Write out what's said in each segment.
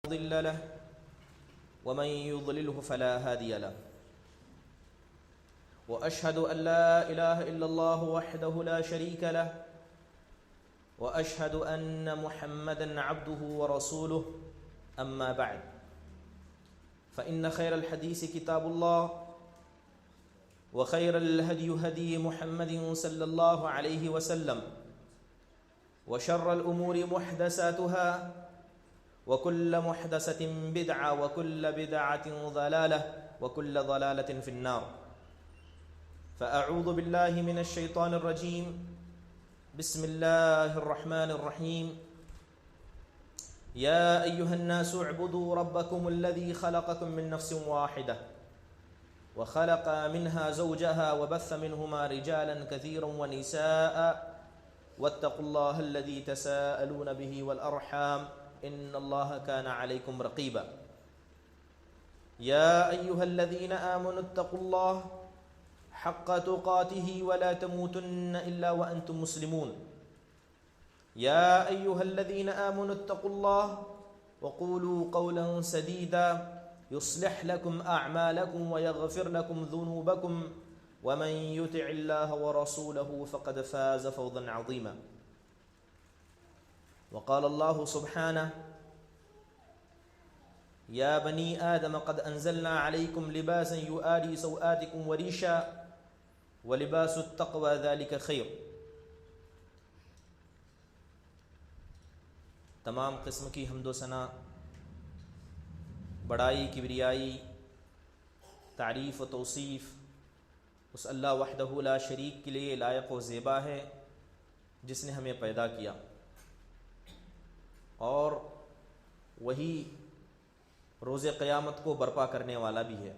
مضل له ومن يضلله فلا هادي له وأشهد أن لا إله إلا الله وحده لا شريك له وأشهد أن محمدًا عبده ورسوله أما بعد فإن خير الحديث كتاب الله وخير الهدي هدي محمد صلى الله عليه وسلم وشر الأمور محدثاتها وكل محدثة بدعة وكل بدعة ضلالة وكل ضلالة في النار فأعوذ بالله من الشيطان الرجيم بسم الله الرحمن الرحيم يا أيها الناس اعبدوا ربكم الذي خلقكم من نفس واحدة وخلق منها زوجها وبث منهما رجالا كثيرا ونساء واتقوا الله الذي تساءلون به والأرحام إن الله كان عليكم رقيبا يا أيها الذين آمنوا اتقوا الله حق تقاته ولا تموتن إلا وأنتم مسلمون يا أيها الذين آمنوا اتقوا الله وقولوا قولا سديدا يصلح لكم أعمالكم ويغفر لكم ذنوبكم ومن يطع الله ورسوله فقد فاز فوزا عظيما وقال الله سبحانه يا بني آدم قد أنزلنا عليكم لباسا يؤاري سوآتكم وريشا ولباس التقوى ذلك خير. تمام قسم کی حمد و ثنا، بڑائی، کبریائی، تعریف و توصیف اس اللہ وحدہ لا شریک کے لیے لائق و زیبا ہے جس نے ہمیں پیدا کیا، اور وہی روز قیامت کو برپا کرنے والا بھی ہے۔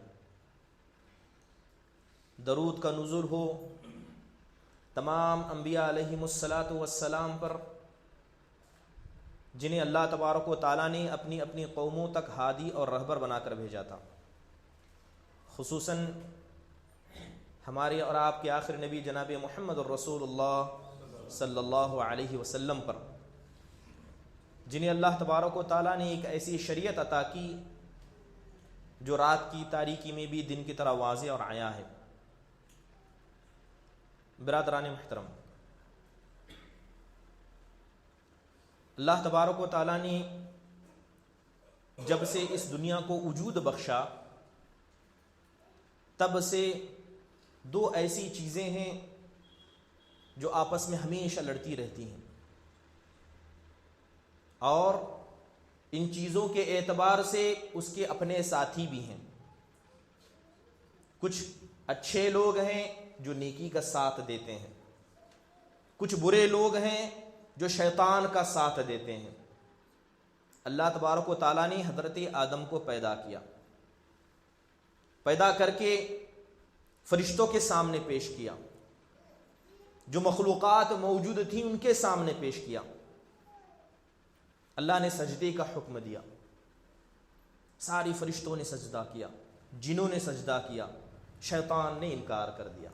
درود کا نزول ہو تمام انبیاء علیہم الصلاۃ والسلام پر، جنہیں اللہ تبارک و تعالیٰ نے اپنی اپنی قوموں تک ہادی اور رہبر بنا کر بھیجا تھا، خصوصاً ہمارے اور آپ کے آخر نبی جناب محمد الرسول اللہ صلی اللہ علیہ وسلم پر، جنہیں اللہ تبارک و تعالیٰ نے ایک ایسی شریعت عطا کی جو رات کی تاریکی میں بھی دن کی طرح واضح اور عیاں ہے۔ برادران محترم، اللہ تبارک و تعالیٰ نے جب سے اس دنیا کو وجود بخشا، تب سے دو ایسی چیزیں ہیں جو آپس میں ہمیشہ لڑتی رہتی ہیں، اور ان چیزوں کے اعتبار سے اس کے اپنے ساتھی بھی ہیں۔ کچھ اچھے لوگ ہیں جو نیکی کا ساتھ دیتے ہیں، کچھ برے لوگ ہیں جو شیطان کا ساتھ دیتے ہیں۔ اللہ تبارک و تعالیٰ نے حضرت آدم کو پیدا کیا، پیدا کر کے فرشتوں کے سامنے پیش کیا، جو مخلوقات موجود تھیں ان کے سامنے پیش کیا۔ اللہ نے سجدے کا حکم دیا، ساری فرشتوں نے سجدہ کیا، جنوں نے سجدہ کیا، شیطان نے انکار کر دیا۔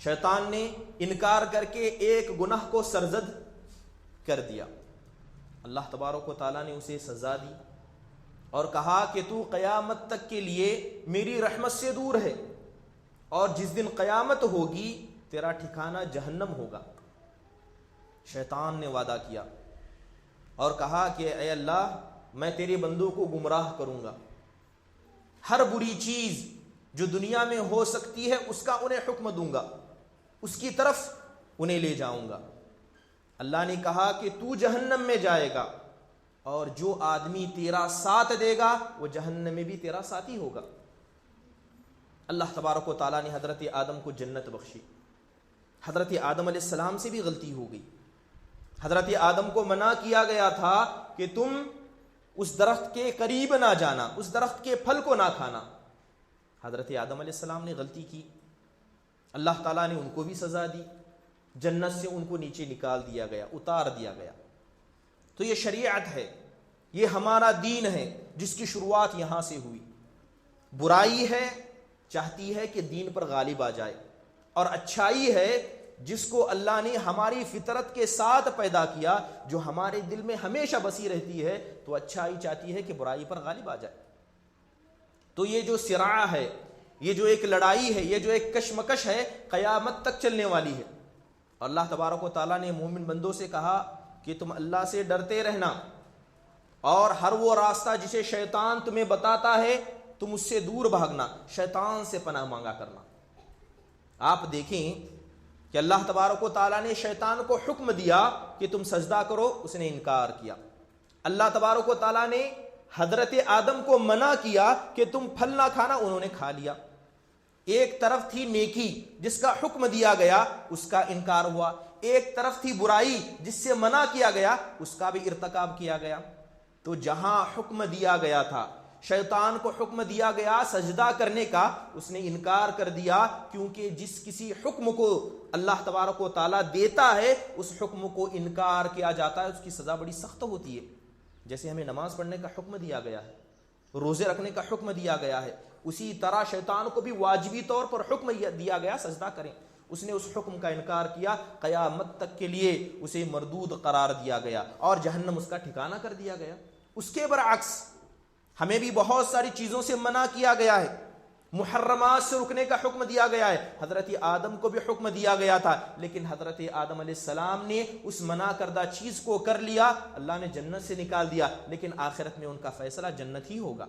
شیطان نے انکار کر کے ایک گناہ کو سرزد کر دیا۔ اللہ تبارک و تعالیٰ نے اسے سزا دی اور کہا کہ تو قیامت تک کے لیے میری رحمت سے دور ہے، اور جس دن قیامت ہوگی تیرا ٹھکانہ جہنم ہوگا۔ شیطان نے وعدہ کیا اور کہا کہ اے اللہ، میں تیرے بندوں کو گمراہ کروں گا، ہر بری چیز جو دنیا میں ہو سکتی ہے اس کا انہیں حکم دوں گا، اس کی طرف انہیں لے جاؤں گا۔ اللہ نے کہا کہ تو جہنم میں جائے گا، اور جو آدمی تیرا ساتھ دے گا وہ جہنم میں بھی تیرا ساتھی ہوگا۔ اللہ تبارک و تعالیٰ نے حضرت آدم کو جنت بخشی۔ حضرت آدم علیہ السلام سے بھی غلطی ہو گئی۔ حضرت آدم کو منع کیا گیا تھا کہ تم اس درخت کے قریب نہ جانا، اس درخت کے پھل کو نہ کھانا۔ حضرت آدم علیہ السلام نے غلطی کی، اللہ تعالیٰ نے ان کو بھی سزا دی، جنت سے ان کو نیچے نکال دیا گیا، اتار دیا گیا۔ تو یہ شریعت ہے، یہ ہمارا دین ہے جس کی شروعات یہاں سے ہوئی۔ برائی ہے چاہتی ہے کہ دین پر غالب آ جائے، اور اچھائی ہے جس کو اللہ نے ہماری فطرت کے ساتھ پیدا کیا، جو ہمارے دل میں ہمیشہ بسی رہتی ہے، تو اچھائی چاہتی ہے کہ برائی پر غالب آ جائے۔ تو یہ جو صراع ہے، یہ جو ایک لڑائی ہے، یہ جو ایک کشمکش ہے، قیامت تک چلنے والی ہے۔ اور اللہ تبارک و تعالیٰ نے مومن بندوں سے کہا کہ تم اللہ سے ڈرتے رہنا، اور ہر وہ راستہ جسے شیطان تمہیں بتاتا ہے تم اس سے دور بھاگنا، شیطان سے پناہ مانگا کرنا۔ آپ دیکھیں کہ اللہ تبارک و تعالیٰ نے شیطان کو حکم دیا کہ تم سجدہ کرو، اس نے انکار کیا۔ اللہ تبارک و تعالیٰ نے حضرت آدم کو منع کیا کہ تم پھل نہ کھانا، انہوں نے کھا لیا۔ ایک طرف تھی نیکی جس کا حکم دیا گیا، اس کا انکار ہوا، ایک طرف تھی برائی جس سے منع کیا گیا، اس کا بھی ارتکاب کیا گیا۔ تو جہاں حکم دیا گیا تھا، شیطان کو حکم دیا گیا سجدہ کرنے کا، اس نے انکار کر دیا، کیونکہ جس کسی حکم کو اللہ تبارک و تعالیٰ دیتا ہے اس حکم کو انکار کیا جاتا ہے، اس کی سزا بڑی سخت ہوتی ہے۔ جیسے ہمیں نماز پڑھنے کا حکم دیا گیا ہے، روزے رکھنے کا حکم دیا گیا ہے، اسی طرح شیطان کو بھی واجبی طور پر حکم دیا گیا سجدہ کریں، اس نے اس حکم کا انکار کیا، قیامت تک کے لیے اسے مردود قرار دیا گیا اور جہنم اس کا ٹھکانہ کر دیا گیا۔ اس کے برعکس ہمیں بھی بہت ساری چیزوں سے منع کیا گیا ہے، محرمات سے رکنے کا حکم دیا گیا ہے۔ حضرت آدم کو بھی حکم دیا گیا تھا، لیکن حضرت آدم علیہ السلام نے اس منع کردہ چیز کو کر لیا، اللہ نے جنت سے نکال دیا، لیکن آخرت میں ان کا فیصلہ جنت ہی ہوگا۔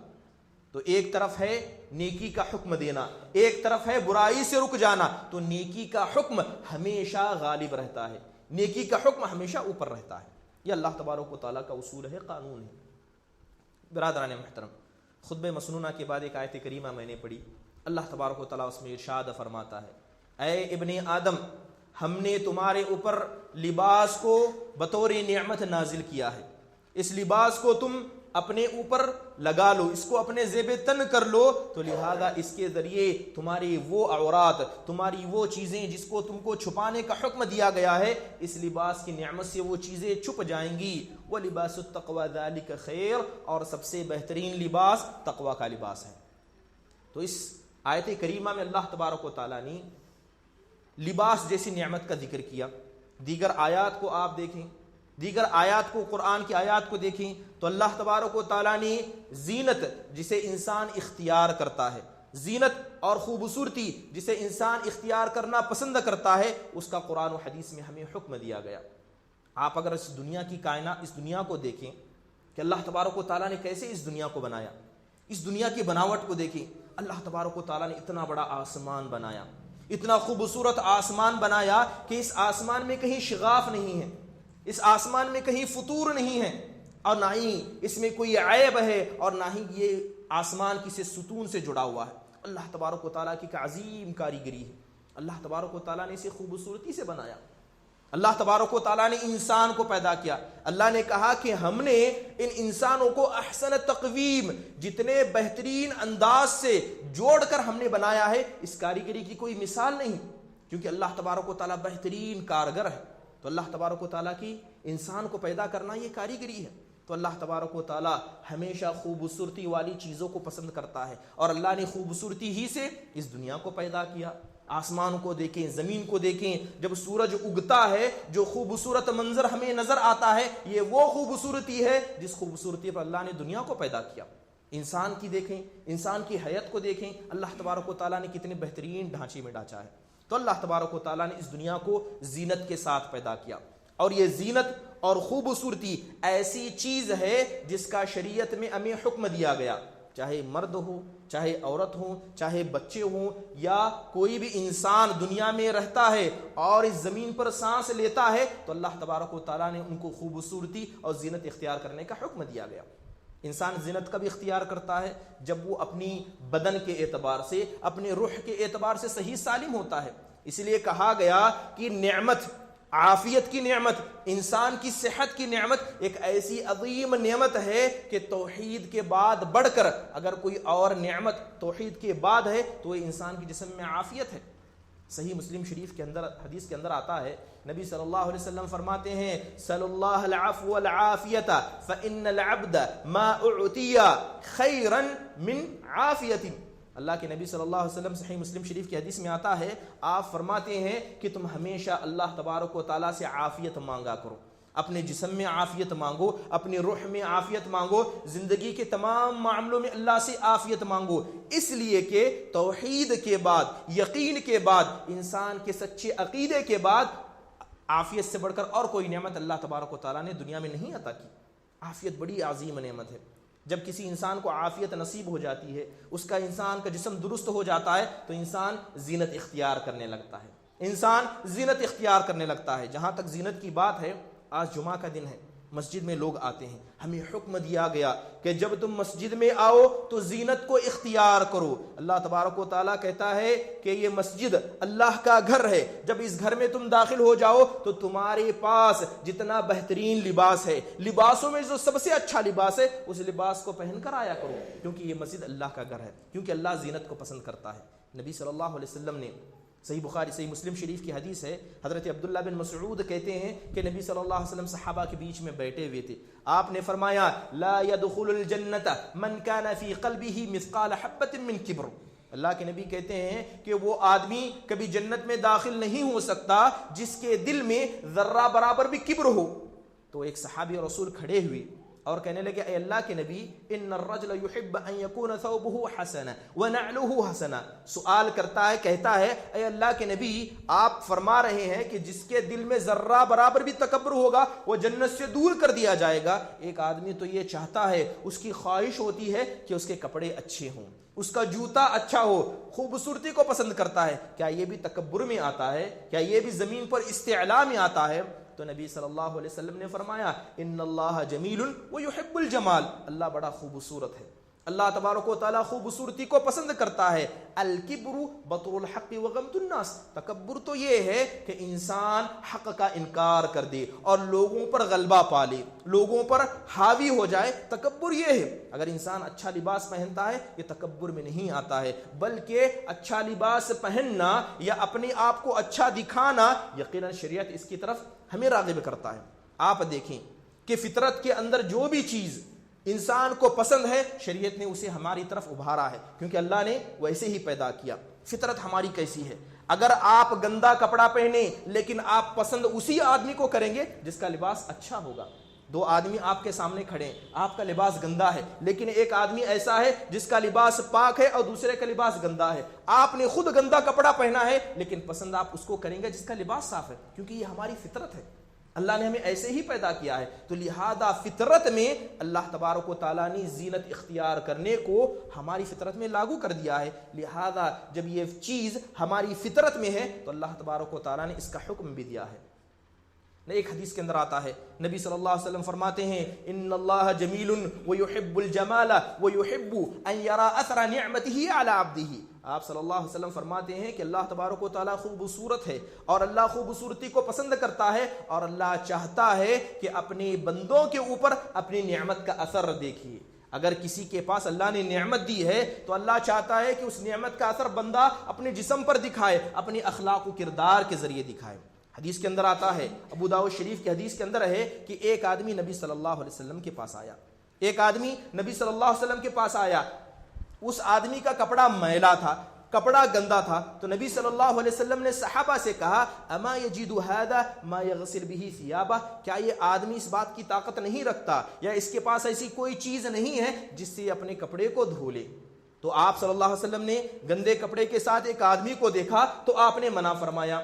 تو ایک طرف ہے نیکی کا حکم دینا، ایک طرف ہے برائی سے رک جانا، تو نیکی کا حکم ہمیشہ غالب رہتا ہے، نیکی کا حکم ہمیشہ اوپر رہتا ہے۔ یہ اللہ تبارک و تعالیٰ کا اصول ہے، قانون ہے۔ برادران محترم، خطبہ مسنونہ کے بعد ایک آیت کریمہ میں نے پڑھی، اللہ تبارک و تعالیٰ اس میں ارشاد فرماتا ہے، اے ابن آدم، ہم نے تمہارے اوپر لباس کو بطور نعمت نازل کیا ہے، اس لباس کو تم اپنے اوپر لگا لو، اس کو اپنے زیب تن کر لو، تو لہذا اس کے ذریعے تمہاری وہ عورات، تمہاری وہ چیزیں جس کو تم کو چھپانے کا حکم دیا گیا ہے، اس لباس کی نعمت سے وہ چیزیں چھپ جائیں گی۔ وَلِبَاسُ التَّقْوَى ذَلِكَ خَيْرٌ، اور سب سے بہترین لباس تقوی کا لباس ہے۔ تو اس آیت کریمہ میں اللہ تبارک و تعالیٰ نے لباس جیسی نعمت کا ذکر کیا۔ دیگر آیات کو آپ دیکھیں، دیگر آیات کو، قرآن کی آیات کو دیکھیں تو اللہ تبارک و تعالیٰ نے زینت جسے انسان اختیار کرتا ہے، زینت اور خوبصورتی جسے انسان اختیار کرنا پسند کرتا ہے، اس کا قرآن و حدیث میں ہمیں حکم دیا گیا۔ آپ اگر اس دنیا کی کائنات، اس دنیا کو دیکھیں کہ اللہ تبارک و تعالیٰ نے کیسے اس دنیا کو بنایا، اس دنیا کی بناوٹ کو دیکھیں، اللہ تبارک و تعالیٰ نے اتنا بڑا آسمان بنایا، اتنا خوبصورت آسمان بنایا کہ اس آسمان میں کہیں شغاف نہیں ہے، اس آسمان میں کہیں فطور نہیں ہے، اور نہ ہی اس میں کوئی عیب ہے، اور نہ ہی یہ آسمان کسی ستون سے جڑا ہوا ہے۔ اللہ تبارک و تعالیٰ کی ایک عظیم کاریگری ہے، اللہ تبارک و تعالیٰ نے اسے خوبصورتی سے بنایا۔ اللہ تبارک و تعالیٰ نے انسان کو پیدا کیا، اللہ نے کہا کہ ہم نے ان انسانوں کو احسن تقویم، جتنے بہترین انداز سے جوڑ کر ہم نے بنایا ہے، اس کاریگری کی کوئی مثال نہیں، کیونکہ اللہ تبارک و تعالیٰ بہترین کارگر ہے۔ تو اللہ تبارک و تعالیٰ کی انسان کو پیدا کرنا یہ کاریگری ہے۔ تو اللہ تبارک و تعالیٰ ہمیشہ خوبصورتی والی چیزوں کو پسند کرتا ہے، اور اللہ نے خوبصورتی ہی سے اس دنیا کو پیدا کیا۔ آسمان کو دیکھیں، زمین کو دیکھیں، جب سورج اگتا ہے جو خوبصورت منظر ہمیں نظر آتا ہے، یہ وہ خوبصورتی ہے جس خوبصورتی پر اللہ نے دنیا کو پیدا کیا۔ انسان کی دیکھیں، انسان کی حیت کو دیکھیں، اللہ تبارک و تعالیٰ نے کتنے بہترین ڈھانچے میں ڈھانچا ہے۔ تو اللہ تبارک و تعالیٰ نے اس دنیا کو زینت کے ساتھ پیدا کیا، اور یہ زینت اور خوبصورتی ایسی چیز ہے جس کا شریعت میں ہمیں حکم دیا گیا، چاہے مرد ہو، چاہے عورت ہوں، چاہے بچے ہوں، یا کوئی بھی انسان دنیا میں رہتا ہے اور اس زمین پر سانس لیتا ہے، تو اللہ تبارک و تعالیٰ نے ان کو خوبصورتی اور زینت اختیار کرنے کا حکم دیا گیا۔ انسان زینت کا بھی اختیار کرتا ہے جب وہ اپنی بدن کے اعتبار سے، اپنے روح کے اعتبار سے صحیح سالم ہوتا ہے۔ اس لیے کہا گیا کہ نعمت، عافیت کی نعمت، انسان کی صحت کی نعمت ایک ایسی عظیم نعمت ہے کہ توحید کے بعد بڑھ کر اگر کوئی اور نعمت توحید کے بعد ہے تو وہ انسان کے جسم میں عافیت ہے۔ صحیح مسلم شریف کے اندر، حدیث کے اندر آتا ہے، نبی صلی اللہ علیہ وسلم فرماتے ہیں، صلی اللہ العفو والعافیت فإن العبد ما اعطی خیرا من عافیت، اللہ کے نبی صلی اللہ علیہ وسلم صحیح مسلم شریف کی حدیث میں آتا ہے، آپ فرماتے ہیں کہ تم ہمیشہ اللہ تبارک و تعالیٰ سے عافیت مانگا کرو، اپنے جسم میں عافیت مانگو، اپنی روح میں عافیت مانگو، زندگی کے تمام معاملوں میں اللہ سے عافیت مانگو، اس لیے کہ توحید کے بعد، یقین کے بعد، انسان کے سچے عقیدے کے بعد عافیت سے بڑھ کر اور کوئی نعمت اللہ تبارک و تعالیٰ نے دنیا میں نہیں عطا کی۔ عافیت بڑی عظیم نعمت ہے۔ جب کسی انسان کو عافیت نصیب ہو جاتی ہے، اس کا انسان کا جسم درست ہو جاتا ہے، تو انسان زینت اختیار کرنے لگتا ہے، انسان زینت اختیار کرنے لگتا ہے۔ جہاں تک زینت کی بات ہے، آج جمعہ کا دن ہے، مسجد میں لوگ آتے ہیں، ہمیں حکم دیا گیا کہ جب تم مسجد میں آؤ تو زینت کو اختیار کرو۔ اللہ تبارک و تعالیٰ کہتا ہے کہ یہ مسجد اللہ کا گھر ہے، جب اس گھر میں تم داخل ہو جاؤ تو تمہارے پاس جتنا بہترین لباس ہے، لباسوں میں جو سب سے اچھا لباس ہے، اس لباس کو پہن کر آیا کرو، کیونکہ یہ مسجد اللہ کا گھر ہے، کیونکہ اللہ زینت کو پسند کرتا ہے۔ نبی صلی اللہ علیہ وسلم نے، صحیح بخاری صحیح مسلم شریف کی حدیث ہے، حضرت عبداللہ بن مسعود کہتے ہیں کہ نبی صلی اللہ علیہ وسلم صحابہ کے بیچ میں بیٹھے ہوئے تھے، آپ نے فرمایا لا يدخل الجنت من كان في قلبه مثقال حبة من کبر۔ اللہ کے نبی کہتے ہیں کہ وہ آدمی کبھی جنت میں داخل نہیں ہو سکتا جس کے دل میں ذرہ برابر بھی کبر ہو۔ تو ایک صحابی رسول کھڑے ہوئے اور کہنے لگے، اے اللہ کے نبی، ان الرجل يحب ان يكون ثوبه حسنا ونعله حسنا۔ سوال کرتا ہے، کہتا ہے، اے اللہ کے نبی، آپ فرما رہے ہیں کہ جس کے دل میں ذرہ برابر بھی تکبر ہوگا وہ جنت سے دور کر دیا جائے گا۔ ایک آدمی تو یہ چاہتا ہے، اس کی خواہش ہوتی ہے کہ اس کے کپڑے اچھے ہوں، اس کا جوتا اچھا ہو، خوبصورتی کو پسند کرتا ہے۔ کیا یہ بھی تکبر میں آتا ہے؟ کیا یہ بھی زمین پر استعلاء میں آتا ہے؟ تو نبی صلی اللہ علیہ وسلم نے فرمایا، ان اللہ جمیل ویحب الجمال، اللہ بڑا خوبصورت ہے، اللہ تبارک و تعالیٰ خوبصورتی کو پسند کرتا ہے۔ الکبر بطر الحق وغمط الناس، تکبر تو یہ ہے کہ انسان حق کا انکار کر دے اور لوگوں پر غلبہ پا لے، لوگوں پر حاوی ہو جائے، تکبر یہ ہے۔ اگر انسان اچھا لباس پہنتا ہے، یہ تکبر میں نہیں آتا ہے، بلکہ اچھا لباس پہننا یا اپنے آپ کو اچھا دکھانا، یقیناً شریعت اس کی طرف ہمیں راغب کرتا ہے۔ آپ دیکھیں کہ فطرت کے اندر جو بھی چیز انسان کو پسند ہے، شریعت نے اسے ہماری طرف ابھارا ہے، کیونکہ اللہ نے ویسے ہی پیدا کیا۔ فطرت ہماری کیسی ہے؟ اگر آپ گندا کپڑا پہنے لیکن آپ پسند اسی آدمی کو کریں گے جس کا لباس اچھا ہوگا۔ دو آدمی آپ کے سامنے کھڑے ہیں، آپ کا لباس گندا ہے، لیکن ایک آدمی ایسا ہے جس کا لباس پاک ہے اور دوسرے کا لباس گندا ہے۔ آپ نے خود گندا کپڑا پہنا ہے لیکن پسند آپ اس کو کریں گے جس کا لباس صاف ہے، کیونکہ یہ ہماری فطرت ہے، اللہ نے ہمیں ایسے ہی پیدا کیا ہے۔ تو لہذا فطرت میں اللہ تبارک و تعالیٰ نے زینت اختیار کرنے کو ہماری فطرت میں لاگو کر دیا ہے۔ لہذا جب یہ چیز ہماری فطرت میں ہے تو اللہ تبارک و تعالیٰ نے اس کا حکم بھی دیا ہے۔ ایک حدیث کے اندر آتا ہے، نبی صلی اللہ علیہ وسلم فرماتے ہیں، ان اللہ جمیل ویحب الجمال ویحب ان یرا اثر نعمته علی عبده۔ آپ صلی اللہ علیہ وسلم فرماتے ہیں کہ اللہ تبارک و تعالیٰ خوبصورت ہے اور اللہ خوبصورتی کو پسند کرتا ہے، اور اللہ چاہتا ہے کہ اپنے بندوں کے اوپر اپنی نعمت کا اثر دیکھیے۔ اگر کسی کے پاس اللہ نے نعمت دی ہے تو اللہ چاہتا ہے کہ اس نعمت کا اثر بندہ اپنے جسم پر دکھائے، اپنے اخلاق و کردار کے ذریعے دکھائے۔ حدیث کے اندر آتا ہے، ابو داؤد شریف کی حدیث کے اندر ہے کہ ایک آدمی نبی صلی اللہ علیہ وسلم کے پاس آیا، ایک آدمی نبی صلی اللہ علیہ وسلم کے پاس آیا، اس آدمی کا کپڑا میلا تھا، کپڑا گندا تھا۔ تو نبی صلی اللہ علیہ وسلم نے صحابہ سے کہا، اما یجد هذا ما یغسل به ثيابه، کیا یہ آدمی اس بات کی طاقت نہیں رکھتا یا اس کے پاس ایسی کوئی چیز نہیں ہے جس سے اپنے کپڑے کو دھو لے؟ تو آپ صلی اللہ علیہ وسلم نے گندے کپڑے کے ساتھ ایک آدمی کو دیکھا تو آپ نے منع فرمایا۔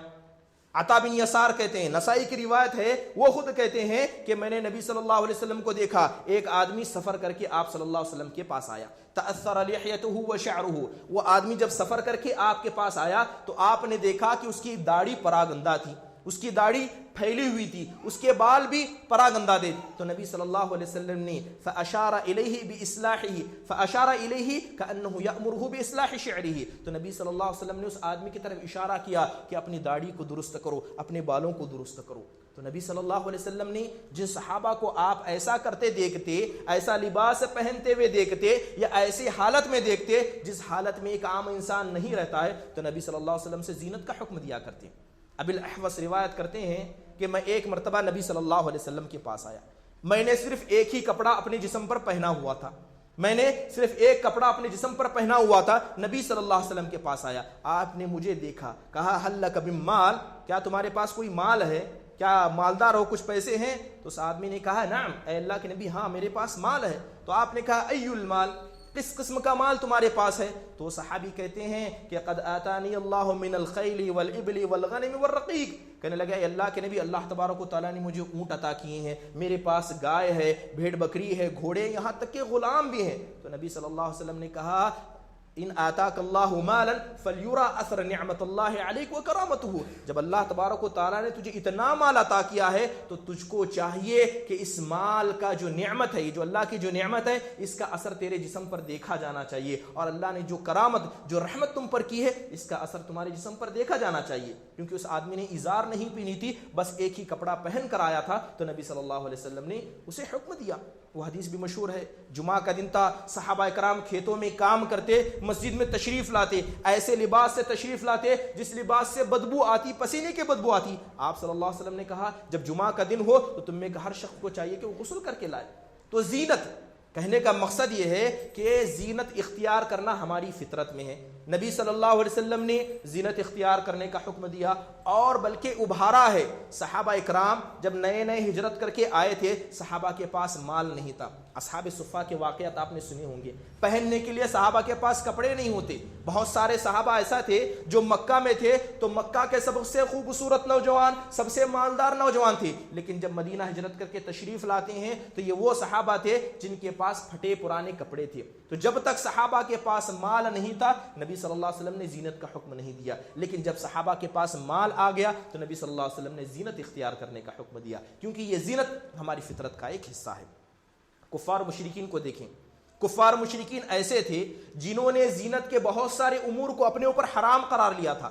عطا بن یسار کہتے ہیں، نسائی کی روایت ہے، وہ خود کہتے ہیں کہ میں نے نبی صلی اللہ علیہ وسلم کو دیکھا، ایک آدمی سفر کر کے آپ صلی اللہ علیہ وسلم کے پاس آیا، تأثر لحیته وشعره، وہ آدمی جب سفر کر کے آپ کے پاس آیا تو آپ نے دیکھا کہ اس کی داڑھی پراگندہ تھی، اس کی داڑھی پھیلی ہوئی تھی، اس کے بال بھی پراگندہ دے۔ تو نبی صلی اللہ علیہ وسلم نے فاشار الیہ باصلاحہ، فاشار الیہ کانہ یامرہ باصلاح شعرہ، تو نبی صلی اللہ علیہ وسلم نے اس آدمی کی طرف اشارہ کیا کہ اپنی داڑھی کو درست کرو، اپنے بالوں کو درست کرو۔ تو نبی صلی اللہ علیہ وسلم نے جن صحابہ کو آپ ایسا کرتے دیکھتے، ایسا لباس پہنتے ہوئے دیکھتے یا ایسی حالت میں دیکھتے جس حالت میں ایک عام انسان نہیں رہتا ہے، تو نبی صلی اللہ علیہ وسلم سے زینت کا حکم دیا کرتے ہیں۔ ابی الاحوص روایت کرتے ہیں کہ میں ایک مرتبہ نبی صلی اللہ علیہ وسلم کے پاس آیا، میں نے صرف ایک ہی کپڑا اپنے جسم پر پہنا ہوا تھا، میں نے صرف ایک کپڑا اپنے جسم پر پہنا ہوا تھا، نبی صلی اللہ علیہ وسلم کے پاس آیا، آپ نے مجھے دیکھا، کہا حل لک من مال، کیا تمہارے پاس کوئی مال ہے، کیا مالدار ہو، کچھ پیسے ہیں؟ تو اس آدمی نے کہا نعم، اے اللہ کے نبی ہاں میرے پاس مال ہے۔ تو آپ نے کہا ای المال، کس قسم کا مال تمہارے پاس ہے؟ تو صحابی کہتے ہیں کہ قد آتانی اللہ من الخیل والابل والغنم والرقیق، کہنے لگا اے اللہ کے نبی، اللہ تبارک و تعالیٰ نے مجھے اونٹ عطا کیے ہیں، میرے پاس گائے ہے، بھیڑ بکری ہے، گھوڑے، یہاں تک کہ غلام بھی ہیں۔ تو نبی صلی اللہ علیہ وسلم نے کہا ان آتاک اللہ مالا فلیرا اثر نعمت اللہ علیک وکرامتہ، جب اللہ تبارک و تعالیٰ نے تجھے اتنا مال عطا کیا ہے تو تجھ کو چاہیے کہ اس مال کا جو نعمت ہے، جو اللہ کی جو نعمت ہے، اس کا اثر تیرے جسم پر دیکھا جانا چاہیے، اور اللہ نے جو کرامت، جو رحمت تم پر کی ہے، اس کا اثر تمہارے جسم پر دیکھا جانا چاہیے۔ کیونکہ اس آدمی نے ازار نہیں پہنی تھی، بس ایک ہی کپڑا پہن کر آیا تھا، تو نبی صلی اللہ علیہ وسلم نے اسے حکم دیا۔ وہ حدیث بھی مشہور ہے، جمعہ کا دن تھا، صحابہ کرام کھیتوں میں کام کرتے، مسجد میں تشریف لاتے، ایسے لباس سے تشریف لاتے جس لباس سے بدبو آتی، پسینے کی بدبو آتی۔ آپ صلی اللہ علیہ وسلم نے کہا جب جمعہ کا دن ہو تو تم میں ہر شخص کو چاہیے کہ وہ غسل کر کے لائے۔ تو زینت کہنے کا مقصد یہ ہے کہ زینت اختیار کرنا ہماری فطرت میں ہے۔ نبی صلی اللہ علیہ وسلم نے زینت اختیار کرنے کا حکم دیا، اور بلکہ ابھارا ہے۔ صحابہ اکرام جب نئے نئے ہجرت کر کے آئے تھے، صحابہ کے پاس مال نہیں تھا۔ اصحاب صفہ کے واقعات آپ نے سنے ہوں گے، پہننے کے لیے صحابہ کے پاس کپڑے نہیں ہوتے۔ بہت سارے صحابہ ایسا تھے جو مکہ میں تھے تو مکہ کے سب سے خوبصورت نوجوان، سب سے مالدار نوجوان تھے، لیکن جب مدینہ ہجرت کر کے تشریف لاتے ہیں تو یہ وہ صحابہ تھے جن کے پاس پھٹے پرانے کپڑے تھے۔ تو جب تک صحابہ کے پاس مال نہیں تھا، نبی صلی اللہ علیہ وسلم نے زینت کا حکم نہیں دیا، لیکن جب صحابہ کے پاس مال آ گیا تو نبی صلی اللہ علیہ وسلم نے زینت اختیار کرنے کا حکم دیا، کیونکہ یہ زینت ہماری فطرت کا ایک حصہ ہے۔ کفار مشرکین کو دیکھیں، کفار مشرکین ایسے تھے جنہوں نے زینت کے بہت سارے امور کو اپنے اوپر حرام قرار لیا تھا،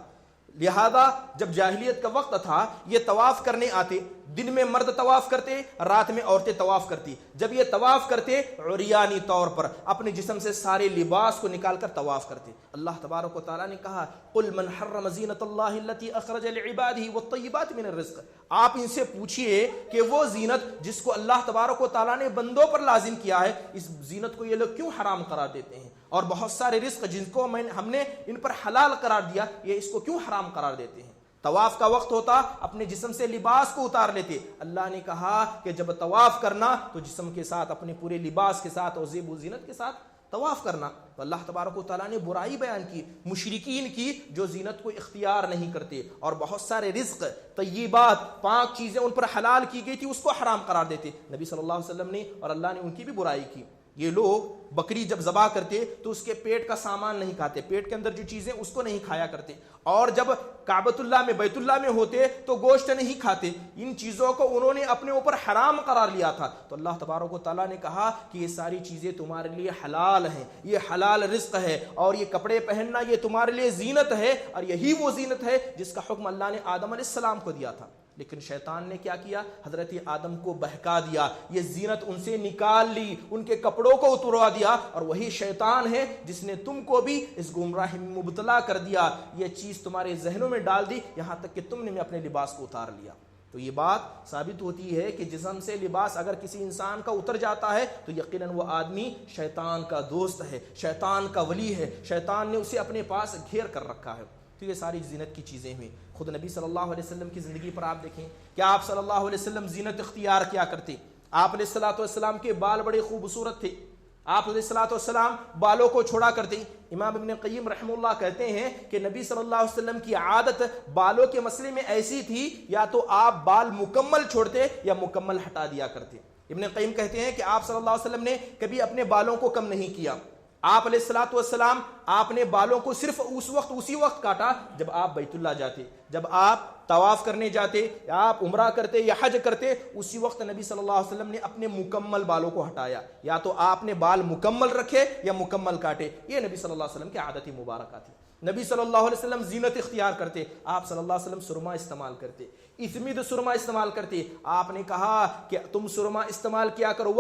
لہذا جب جاہلیت کا وقت تھا یہ طواف کرنے آتے، دن میں مرد طواف کرتے، رات میں عورتیں طواف کرتی۔ جب یہ طواف کرتے عریانی طور پر اپنے جسم سے سارے لباس کو نکال کر طواف کرتے۔ اللہ تبارک و تعالیٰ نے کہا قل من حرم زینت اللہ التی اخرج لعبادہ والطیبات من الرزق، آپ ان سے پوچھئے کہ وہ زینت جس کو اللہ تبارک و تعالیٰ نے بندوں پر لازم کیا ہے، اس زینت کو یہ لوگ کیوں حرام قرار دیتے ہیں، اور بہت سارے رزق جن کو ہم نے ان پر حلال قرار دیا، یہ اس کو کیوں حرام قرار دیتے ہیں۔ طواف کا وقت ہوتا اپنے جسم سے لباس کو اتار لیتے۔ اللہ نے کہا کہ جب طواف کرنا تو جسم کے ساتھ، اپنے پورے لباس کے ساتھ اور زیب و زینت کے ساتھ طواف کرنا۔ تو اللہ تبارک و تعالیٰ نے برائی بیان کی مشرکین کی جو زینت کو اختیار نہیں کرتے، اور بہت سارے رزق، طیبات، پاک چیزیں ان پر حلال کی گئی تھی اس کو حرام قرار دیتے۔ نبی صلی اللہ علیہ وسلم نے اور اللہ نے ان کی بھی برائی کی۔ یہ لوگ بکری جب ذبح کرتے تو اس کے پیٹ کا سامان نہیں کھاتے، پیٹ کے اندر جو چیزیں اس کو نہیں کھایا کرتے، اور جب کعبۃ اللہ میں، بیت اللہ میں ہوتے تو گوشت نہیں کھاتے۔ ان چیزوں کو انہوں نے اپنے اوپر حرام قرار لیا تھا۔ تو اللہ تبارک و تعالیٰ نے کہا کہ یہ ساری چیزیں تمہارے لیے حلال ہیں، یہ حلال رزق ہے، اور یہ کپڑے پہننا یہ تمہارے لیے زینت ہے، اور یہی وہ زینت ہے جس کا حکم اللہ نے آدم علیہ السلام کو دیا تھا۔ لیکن شیطان نے کیا کیا؟ حضرت آدم کو بہکا دیا، یہ زینت ان سے نکال لی، ان کے کپڑوں کو اتروا دیا، اور وہی شیطان ہے جس نے تم کو بھی اس گمراہی میں مبتلا کر دیا، یہ چیز تمہارے ذہنوں میں ڈال دی، یہاں تک کہ تم نے اپنے لباس کو اتار لیا۔ تو یہ بات ثابت ہوتی ہے کہ جسم سے لباس اگر کسی انسان کا اتر جاتا ہے تو یقیناً وہ آدمی شیطان کا دوست ہے، شیطان کا ولی ہے، شیطان نے اسے اپنے پاس گھیر کر رکھا ہے۔ تو یہ ساری زینت کی چیزیں ہوئیں۔ خود نبی صلی اللہ علیہ وسلم کی زندگی پر آپ دیکھیں، کیا آپ صلی اللہ علیہ وسلم زینت اختیار کیا کرتے؟ آپ علیہ الصلوۃ والسلام کے بال بڑے خوبصورت تھے، آپ علیہ الصلوۃ والسلام بالوں کو چھوڑا کرتے۔ امام ابن قیم رحمہ اللہ کہتے ہیں کہ نبی صلی اللہ علیہ وسلم کی عادت بالوں کے مسئلے میں ایسی تھی، یا تو آپ بال مکمل چھوڑتے یا مکمل ہٹا دیا کرتے۔ ابن قیم کہتے ہیں کہ آپ صلی اللہ علیہ وسلم نے کبھی اپنے بالوں کو کم نہیں کیا۔ آپ علیہ الصلوۃ والسلام آپ نے بالوں کو صرف اسی وقت کاٹا جب آپ بیت اللہ جاتے، جب آپ طواف کرنے جاتے، یا آپ عمرہ کرتے یا حج کرتے، اسی وقت نبی صلی اللہ علیہ وسلم نے اپنے مکمل بالوں کو ہٹایا، یا تو آپ نے بال مکمل رکھے یا مکمل کاٹے۔ یہ نبی صلی اللہ علیہ وسلم کی عادت مبارکہ تھی۔ نبی صلی اللہ علیہ وسلم زینت اختیار کرتے، آپ صلی اللہ علیہ وسلم سرما استعمال کرتے، اثمد سرما استعمال کرتے۔ آپ نے کہا کہ تم سرما استعمال کیا کرو،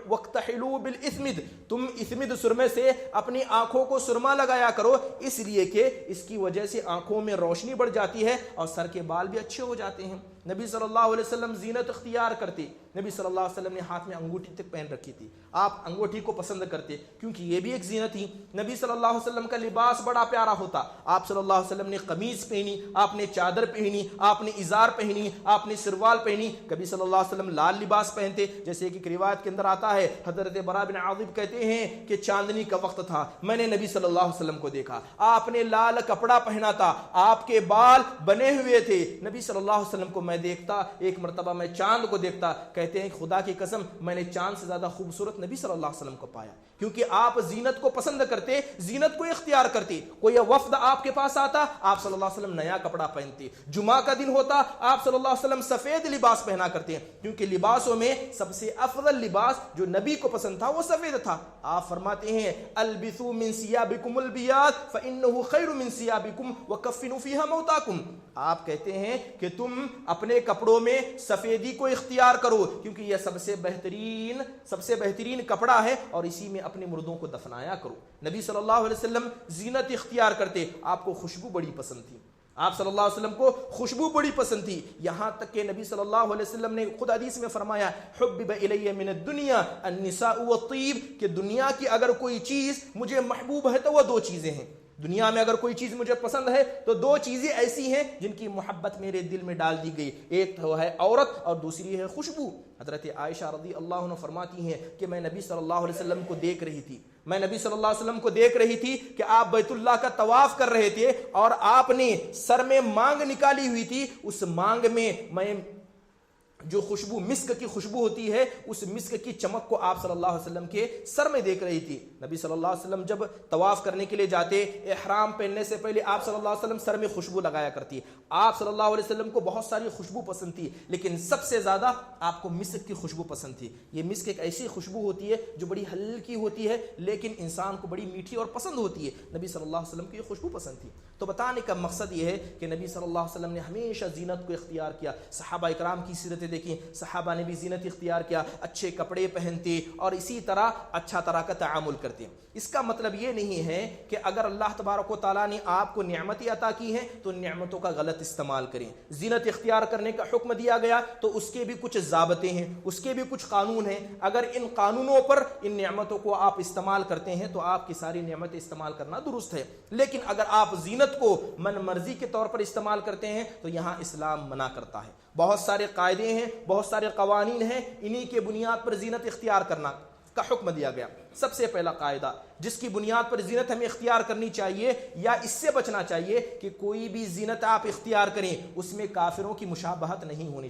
وقتحلوا بالاثمد، تم اثمد سرمے سے اپنی آنکھوں کو سرما لگایا کرو، اس لیے کہ اس کی وجہ سے آنکھوں میں روشنی بڑھ جاتی ہے اور سر کے بال بھی اچھے ہو جاتے ہیں۔ نبی صلی اللہ علیہ وسلم زینت اختیار کرتے. نبی صلی اللہ علیہ وسلم نے ہاتھ میں انگوٹھی تک پہن رکھی تھی. آپ انگوٹھی کو پسند کرتے کیونکہ یہ بھی ایک زینت تھی. نبی صلی اللہ علیہ وسلم کا لباس بڑا پیارا ہوتا. آپ صلی اللہ علیہ وسلم نے قمیض پہنی, آپ نے چادر پہنی, آپ نے ازار پہنی, آپ نے سروال پہنی. کبھی صلی اللہ علیہ وسلم لال لباس پہنتے, جیسے کہ روایت کے اندر آتا ہے, حضرت برا بن عازب کہتے ہیں کہ چاندنی کا وقت تھا, میں نے نبی صلی اللہ علیہ وسلم کو دیکھا, آپ نے لال کپڑا پہنا تھا, آپ کے بال بنے ہوئے تھے. نبی صلی اللہ علیہ وسلم کو میں دیکھتا, ایک مرتبہ میں چاند کو دیکھتا, کہتے ہیں خدا کی قسم میں نے چاند سے زیادہ خوبصورت نبی صلی اللہ علیہ وسلم کو پایا. کیونکہ آپ زینت کو پسند کرتے, زینت کو اختیار کرتے. کوئی وفد آپ کے پاس آتا, آپ صلی اللہ علیہ وسلم نیا کپڑا پہنتے. جمعہ کا دن ہوتا, آپ صلی اللہ علیہ وسلم سفید لباس پہنا کرتے ہیں, کیونکہ لباسوں میں سب سے افضل لباس جو نبی کو پسند تھا وہ سفید تھا. آپ فرماتے ہیں البثوا من ثيابكم البياض فانه خير من ثيابكم وكفنوا فيها موتاكم. آپ کہتے ہیں کہ تم اپنے کپڑوں میں سفیدی کو اختیار کرو, کیونکہ یہ سب سے بہترین کپڑا ہے, اور اسی میں اپنے مردوں کو دفنایا کرو. نبی صلی اللہ علیہ وسلم زینت اختیار کرتے. آپ کو خوشبو بڑی پسند تھی, آپ صلی اللہ علیہ وسلم کو خوشبو بڑی پسند تھی. یہاں تک کہ نبی صلی اللہ علیہ وسلم نے خود حدیث میں فرمایا حبب الی من الدنیا النساء والطیب, کہ دنیا کی اگر کوئی چیز مجھے محبوب ہے تو وہ دو چیزیں ہیں. دنیا میں اگر کوئی چیز مجھے پسند ہے تو دو چیزیں ایسی ہیں جن کی محبت میرے دل میں ڈال دی گئی, ایک تو ہے عورت اور دوسری ہے خوشبو. حضرت عائشہ رضی اللہ عنہ فرماتی ہیں کہ میں نبی صلی اللہ علیہ وسلم کو دیکھ رہی تھی کہ آپ بیت اللہ کا طواف کر رہے تھے, اور آپ نے سر میں مانگ نکالی ہوئی تھی. اس مانگ میں جو خوشبو مسک کی خوشبو ہوتی ہے, اس مسک کی چمک کو آپ صلی اللہ علیہ وسلم کے سر میں دیکھ رہی تھی. نبی صلی اللہ علیہ وسلم جب طواف کرنے کے لیے جاتے, احرام پہننے سے پہلے آپ صلی اللہ علیہ وسلم سر میں خوشبو لگایا کرتی. آپ صلی اللہ علیہ وسلم کو بہت ساری خوشبو پسند تھی, لیکن سب سے زیادہ آپ کو مسک کی خوشبو پسند تھی. یہ مسک ایک ایسی خوشبو ہوتی ہے جو بڑی ہلکی ہوتی ہے, لیکن انسان کو بڑی میٹھی اور پسند ہوتی ہے. نبی صلی اللہ علیہ وسلم کو یہ خوشبو پسند تھی. تو بتانے کا مقصد یہ ہے کہ نبی صلی اللہ علیہ وسلم نے ہمیشہ زینت کو اختیار کیا. صحابہ اکرام کی سیرتیں دیکھیں, صحابہ نے بھی زینت اختیار کیا, اچھے کپڑے پہنتے اور اسی طرح کا تعامل کرتے. اس کا مطلب یہ نہیں ہے کہ اگر اللہ تبارک و تعالیٰ نے آپ کو نعمتیں عطا کی ہیں تو نعمتوں کا غلط استعمال کریں. زینت اختیار کرنے کا حکم دیا گیا تو اس کے بھی کچھ ضابطے ہیں, اس کے بھی کچھ قانون ہیں. اگر ان قانونوں پر ان نعمتوں کو آپ استعمال کرتے ہیں تو آپ کی ساری نعمتیں استعمال کرنا درست ہے. لیکن اگر آپ زینت کو من مرضی کے طور پر استعمال کرتے ہیں تو یہاں اسلام منع کرتا ہے. بہت سارے قاعدے ہیں, بہت سارے قوانین ہیں, انہی کے بنیاد پر زینت اختیار کرنا کا حکم دیا گیا. سب سے پہلا قاعدہ جس کی بنیاد پر زینت ہمیں اختیار کرنی چاہیے یا اس سے بچنا چاہیے کہ کوئی بھی زینت آپ اختیار کریں اس میں کافروں کی مشابہت نہیں ہونی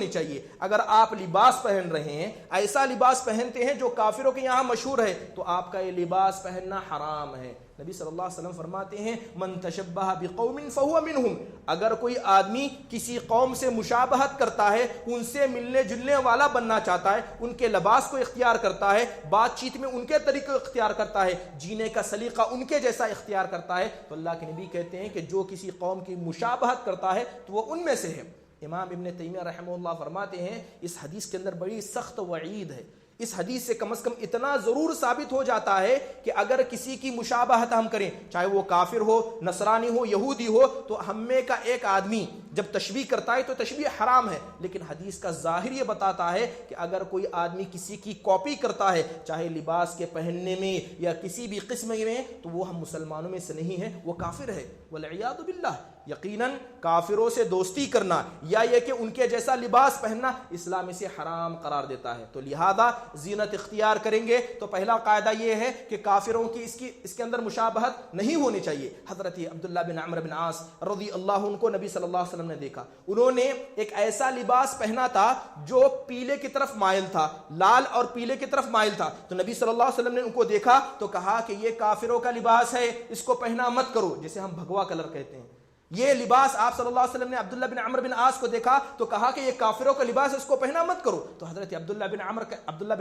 چاہیے. اگر آپ لباس پہن رہے ہیں, ایسا لباس پہنتے ہیں جو کافروں کے یہاں مشہور ہے, تو آپ کا یہ لباس پہننا حرام ہے. نبی صلی اللہ علیہ وسلم فرماتے ہیں من تشبہ بقوم فہو منہم. اگر کوئی آدمی کسی قوم سے مشابہت کرتا ہے, ان سے ملنے جلنے والا بننا چاہتا ہے, ان کے لباس کو اختیار کرتا ہے, بات چیت میں ان کے طریقے کو اختیار کرتا ہے, جینے کا سلیقہ ان کے جیسا اختیار کرتا ہے, تو اللہ کے نبی کہتے ہیں کہ جو کسی قوم کی مشابہت کرتا ہے تو وہ ان میں سے ہے. امام ابن تیمیہ رحمہ اللہ فرماتے ہیں اس حدیث کے اندر بڑی سخت وعید ہے. اس حدیث سے کم از کم اتنا ضرور ثابت ہو جاتا ہے کہ اگر کسی کی مشابہت ہم کریں, چاہے وہ کافر ہو, نصرانی ہو, یہودی ہو, تو ہم میں کا ایک آدمی جب تشبیہ کرتا ہے تو تشبیہ حرام ہے. لیکن حدیث کا ظاہر یہ بتاتا ہے کہ اگر کوئی آدمی کسی کی کاپی کرتا ہے, چاہے لباس کے پہننے میں یا کسی بھی قسم میں, تو وہ ہم مسلمانوں میں سے نہیں ہے, وہ کافر ہے. والعیاذ باللہ. یقیناً کافروں سے دوستی کرنا یا یہ کہ ان کے جیسا لباس پہننا اسلام اسے حرام قرار دیتا ہے. تو لہذا زینت اختیار کریں گے تو پہلا قاعدہ یہ ہے کہ کافروں کی اس کے اندر مشابہت نہیں ہونی چاہیے. حضرت عبداللہ بن عمرو بن عاص رضی اللہ عنہ کو نبی صلی اللہ علیہ وسلم نے دیکھا, انہوں نے ایک ایسا لباس پہنا تھا جو پیلے کی طرف مائل تھا, لال اور پیلے کی طرف مائل تھا. تو نبی صلی اللہ علیہ وسلم نے ان کو دیکھا تو کہا کہ یہ کافروں کا لباس ہے, اس کو پہنا مت کرو, جسے ہم بھگوا کلر کہتے ہیں. یہ لباس آپ صلی اللہ علیہ وسلم نے عبداللہ بن عمرو بن عاص کو دیکھا تو کہا کہ یہ کافروں کا لباس ہے, اس کو پہنا مت کرو. تو حضرت عبداللہ بن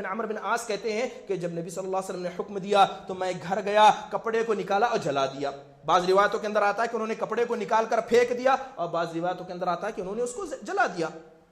عمرو بن عاص کہتے ہیں کہ جب نبی صلی اللہ علیہ وسلم نے حکم دیا تو میں گھر گیا, کپڑے کو نکالا اور جلا دیا. بعض روایتوں کے اندر آتا ہے کہ انہوں نے کپڑے کو نکال کر پھینک دیا, اور بعض روایتوں کے اندر آتا ہے کہ انہوں نے اس کو جلا دیا.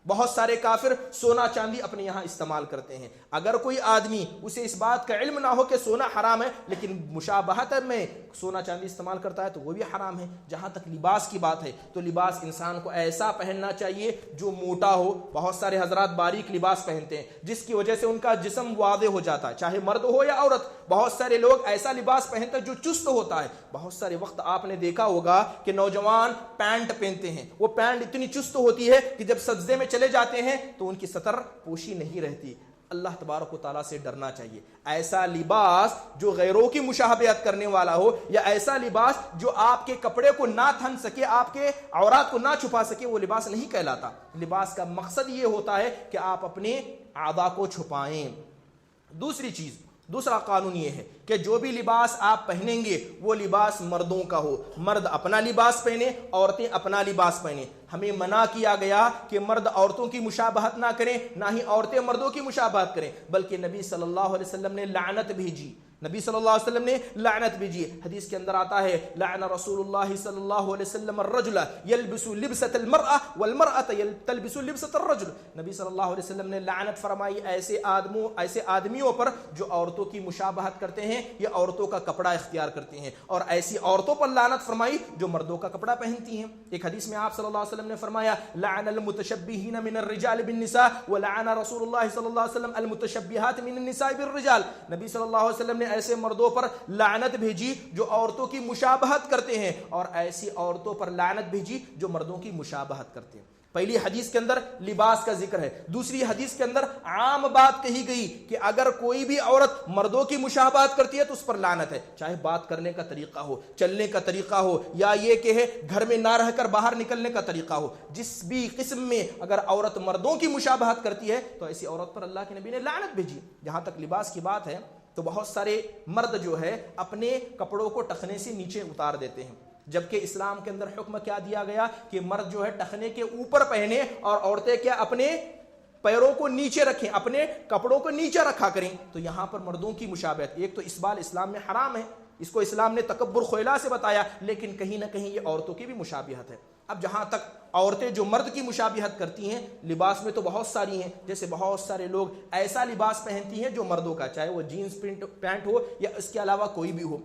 بہت سارے کافر سونا چاندی اپنے یہاں استعمال کرتے ہیں. اگر کوئی آدمی اسے اس بات کا علم نہ ہو کہ سونا حرام ہے لیکن مشابہت میں سونا چاندی استعمال کرتا ہے تو وہ بھی حرام ہے. جہاں تک لباس کی بات ہے تو لباس انسان کو ایسا پہننا چاہیے جو موٹا ہو. بہت سارے حضرات باریک لباس پہنتے ہیں جس کی وجہ سے ان کا جسم واضح ہو جاتا ہے, چاہے مرد ہو یا عورت. بہت سارے لوگ ایسا لباس پہنتے ہیں جو چست ہوتا ہے. بہت سارے وقت آپ نے دیکھا ہوگا کہ نوجوان پینٹ پہنتے ہیں, وہ پینٹ اتنی چست ہوتی ہے کہ جب سجدے میں چلے جاتے ہیں تو ان کی سطر پوشی نہیں رہتی. اللہ تبارک و تعالیٰ سے ڈرنا چاہیے. ایسا لباس جو غیروں کی مشابہت کرنے والا ہو, یا ایسا لباس جو آپ کے کپڑے کو نہ تھن سکے, آپ کے عورات کو نہ چھپا سکے, وہ لباس نہیں کہلاتا. لباس کا مقصد یہ ہوتا ہے کہ آپ اپنے اعضاء کو چھپائیں. دوسرا قانون یہ ہے کہ جو بھی لباس آپ پہنیں گے وہ لباس مردوں کا ہو. مرد اپنا لباس پہنے, عورتیں اپنا لباس پہنیں. ہمیں منع کیا گیا کہ مرد عورتوں کی مشابہت نہ کریں, نہ ہی عورتیں مردوں کی مشابہت کریں, بلکہ نبی صلی اللہ علیہ وسلم نے لعنت بھیجی. نبی صلی اللہ علیہ وسلم نے لعنت بھیجی. حدیث کے اندر آتا ہے لعن رسول اللہ صلی اللہ علیہ وسلم الرجل یلبس لبسۃ المرأة والمرأة تلبس لبسۃ الرجل. نبی صلی اللہ علیہ وسلم نے لعنت فرمائی ایسے آدمیوں پر جو عورتوں کی مشابہت کرتے ہیں یا عورتوں کا کپڑا اختیار کرتے ہیں, اور ایسی عورتوں پر لعنت فرمائی جو مردوں کا کپڑا پہنتی ہیں. ایک حدیث میں آپ صلی اللہ علیہ وسلم نے فرمایا لعن المتشبہین من الرجال بالنساء ولعن رسول اللہ صلی اللہ علیہ وسلم المتشبہات من النساء بالرجال. نبی صلی اللہ علیہ وسلم نے ایسے مردوں پر لعنت بھیجی جو عورتوں کی مشابہت کرتے ہیں, اور ایسی عورتوں پر لعنت بھیجی جو مردوں کی مشابہت کرتے ہیں. پہلی حدیث کے اندر لباس کا ذکر ہے. دوسری حدیث کے اندر عام بات کہی گئی کہ اگر کوئی بھی عورت مردوں کی مشابہت کرتی ہے تو اس پر لعنت ہے, چاہے بات کرنے کا طریقہ ہو, چلنے کا طریقہ ہو, یا یہ کہ ہے گھر میں نہ رہ کر باہر نکلنے کا طریقہ ہو. جس بھی قسم میں اگر عورت مردوں کی مشابہت کرتی ہے تو ایسی عورت پر اللہ کے نبی نے لعنت بھیجی. جہاں تک لباس کی بات ہے تو بہت سارے مرد جو ہے اپنے کپڑوں کو ٹخنے سے نیچے اتار دیتے ہیں, جبکہ اسلام کے اندر حکم کیا دیا گیا کہ مرد جو ہے ٹخنے کے اوپر پہنے اور عورتیں کیا اپنے پیروں کو نیچے رکھیں, اپنے کپڑوں کو نیچے رکھا کریں. تو یہاں پر مردوں کی مشابہت, ایک تو اسبال اسلام میں حرام ہے, اس کو اسلام نے تکبر خیلا سے بتایا, لیکن کہیں نہ کہیں یہ عورتوں کی بھی مشابہت ہے. اب جہاں تک عورتیں جو مرد کی مشابہت کرتی ہیں لباس میں تو بہت ساری ہیں. جیسے بہت سارے لوگ ایسا لباس پہنتی ہیں جو مردوں کا, چاہے وہ جینز پینٹ ہو یا اس کے علاوہ کوئی بھی ہو.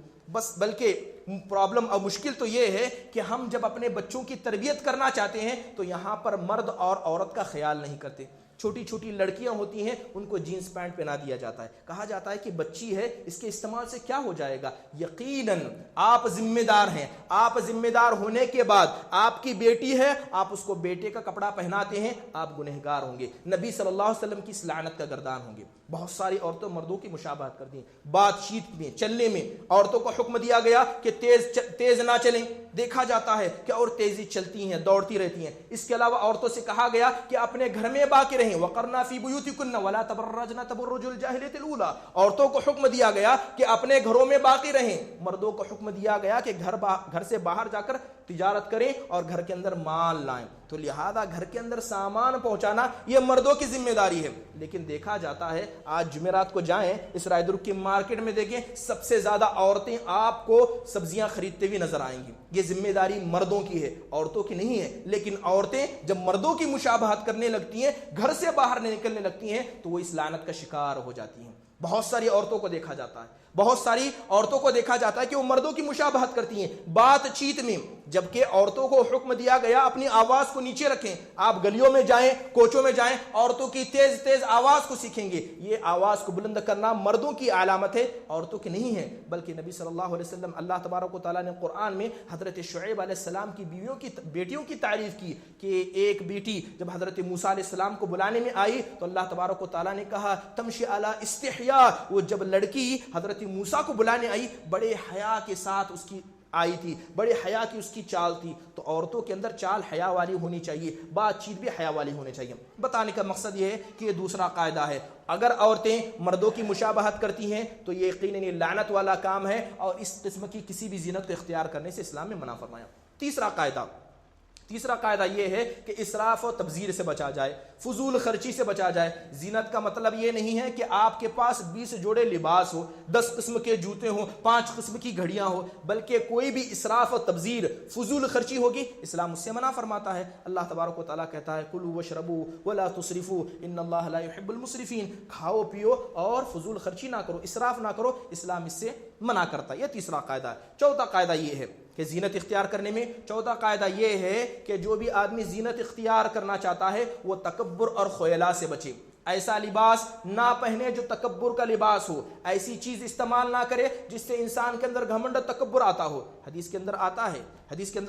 بلکہ پرابلم اور مشکل تو یہ ہے کہ ہم جب اپنے بچوں کی تربیت کرنا چاہتے ہیں تو یہاں پر مرد اور عورت کا خیال نہیں کرتے. چھوٹی چھوٹی لڑکیاں ہوتی ہیں ان کو جینس پینٹ پہنا دیا جاتا ہے, کہا جاتا ہے کہ بچی ہے اس کے استعمال سے کیا ہو جائے گا. یقیناً آپ ذمہ دار ہیں, آپ ذمہ دار ہونے کے بعد آپ کی بیٹی ہے, آپ اس کو بیٹے کا کپڑا پہناتے ہیں, آپ گنہگار ہوں گے, نبی صلی اللہ علیہ وسلم کی اس لعنت کا گردان ہوں گے. بہت ساری عورتیں مردوں کی مشابہت کرتی ہیں. بات چیت میں, چلنے میں عورتوں کو حکم دیا گیا کہ تیز نہ چلیں. دیکھا جاتا ہے کہ اور تیزی چلتی ہیں, دوڑتی رہتی ہیں. اس کے علاوہ عورتوں سے کہا گیا کہ اپنے گھر میں باقی رہیں. وقرنا فی بیوتکن ولا تبرجن تبرج الجاہلیۃ الاولی. عورتوں کو حکم دیا گیا کہ اپنے گھروں میں باقی رہیں. مردوں کو حکم دیا گیا کہ گھر سے باہر جا کر تجارت کریں اور گھر کے اندر مال لائیں. تو لہذا گھر کے اندر سامان پہنچانا یہ مردوں کی ذمہ داری ہے. لیکن دیکھا جاتا ہے آج جمعرات کو جائیں اس رائے درگ کی مارکیٹ میں دیکھیں, سب سے زیادہ عورتیں آپ کو سبزیاں خریدتے ہوئے نظر آئیں گی. یہ ذمہ داری مردوں کی ہے, عورتوں کی نہیں ہے. لیکن عورتیں جب مردوں کی مشابہت کرنے لگتی ہیں, گھر سے باہر نکلنے لگتی ہیں, تو وہ اس لعنت کا شکار ہو جاتی ہیں. بہت ساری عورتوں کو دیکھا جاتا ہے کہ وہ مردوں کی مشابہت کرتی ہیں بات چیت میں, جبکہ عورتوں کو حکم دیا گیا اپنی آواز کو نیچے رکھیں. آپ گلیوں میں جائیں, کوچوں میں جائیں, عورتوں کی تیز تیز آواز کو سیکھیں گے. یہ آواز کو بلند کرنا مردوں کی علامت ہے, عورتوں کی نہیں ہے. بلکہ نبی صلی اللہ علیہ وسلم, اللہ تبارک و تعالیٰ نے قرآن میں حضرت شعیب علیہ السلام کی بیٹیوں کی تعریف کی کہ ایک بیٹی جب حضرت موسیٰ علیہ السلام کو بلانے میں آئی تو اللہ تبارک و تعالیٰ نے کہا تمشی علی استحیاء. وہ جب لڑکی حضرت موسیٰ کو بلانے آئی بڑے حیا کے ساتھ اس کی آئی تھی, بڑے حیا کی اس کی چال تھی. تو عورتوں کے اندر چال حیا والی ہونی چاہیے, بات چیت بھی حیا والی ہونی چاہیے. بتانے کا مقصد یہ ہے کہ یہ دوسرا قاعدہ ہے, اگر عورتیں مردوں کی مشابہت کرتی ہیں تو یہ یقیناً لعنت والا کام ہے, اور اس قسم کی کسی بھی زینت کو اختیار کرنے سے اسلام میں منع فرمایا. تیسرا قاعدہ تیسرا قاعدہ یہ ہے کہ اسراف و تبذیر سے بچا جائے، فضول خرچی سے بچا جائے۔ زینت کا مطلب یہ نہیں ہے کہ آپ کے پاس 20 جوڑے لباس ہو، 10 قسم کے جوتے ہوں، 5 قسم کی گھڑیاں ہو، بلکہ کوئی بھی اسراف و تبذیر، فضول خرچی ہوگی اسلام اس سے منع فرماتا ہے۔ اللہ تبارک و تعالیٰ کہتا ہے کلوا واشربوا ولا تسرفوا ان اللہ لا يحب المسرفین، کھاؤ پیو اور فضول خرچی نہ کرو، اسراف نہ کرو، اسلام اس سے منع کرتا ہے۔ یہ تیسرا قاعدہ ہے۔ چوتھا قاعدہ یہ ہے کہ زینت اختیار کرنے میں، چوتھا قاعدہ یہ ہے کہ جو بھی آدمی زینت اختیار کرنا چاہتا ہے وہ تکبر اور خیلاء سے بچے۔ ایسا لباس نہ پہنے جو تکبر کا لباس ہو، ایسی چیز استعمال نہ کرے جس سے انسان کے اندر گھمنڈ تکبر آتا ہو۔ حدیث کے اندر